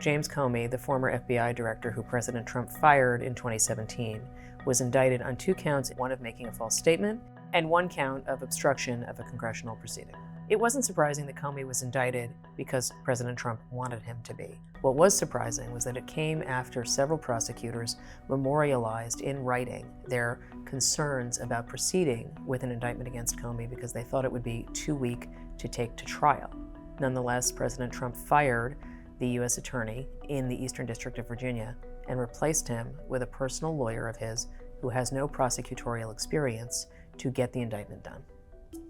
James Comey, the former FBI director who President Trump fired in 2017, was indicted on 2 counts, one of making a false statement and 1 count of obstruction of a congressional proceeding. It wasn't surprising that Comey was indicted because President Trump wanted him to be. What was surprising was that it came after several prosecutors memorialized in writing their concerns about proceeding with an indictment against Comey because they thought it would be too weak to take to trial. Nonetheless, President Trump fired the U.S. attorney in the Eastern District of Virginia and replaced him with a personal lawyer of his who has no prosecutorial experience to get the indictment done.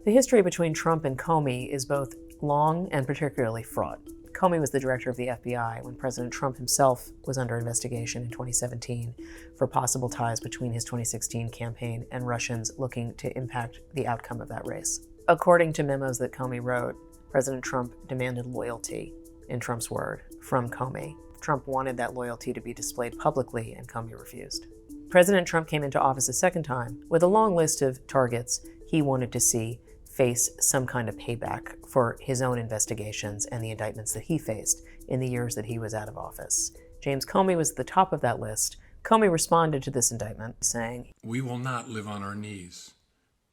The history between Trump and Comey is both long and particularly fraught. Comey was the director of the FBI when President Trump himself was under investigation in 2017 for possible ties between his 2016 campaign and Russians looking to impact the outcome of that race. According to memos that Comey wrote, President Trump demanded loyalty, in Trump's word, from Comey. Trump wanted that loyalty to be displayed publicly, and Comey refused. President Trump came into office a second time with a long list of targets he wanted to see face some kind of payback for his own investigations and the indictments that he faced in the years that he was out of office. James Comey was at the top of that list. Comey responded to this indictment saying, "We will not live on our knees,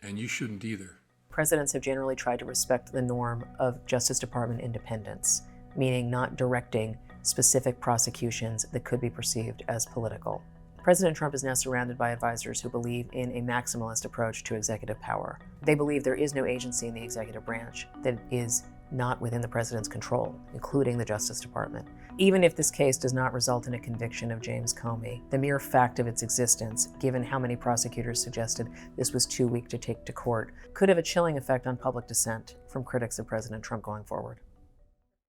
and you shouldn't either." Presidents have generally tried to respect the norm of Justice Department independence, meaning not directing specific prosecutions that could be perceived as political. President Trump is now surrounded by advisors who believe in a maximalist approach to executive power. They believe there is no agency in the executive branch that is not within the president's control, including the Justice Department. Even if this case does not result in a conviction of James Comey, the mere fact of its existence, given how many prosecutors suggested this was too weak to take to court, could have a chilling effect on public dissent from critics of President Trump going forward.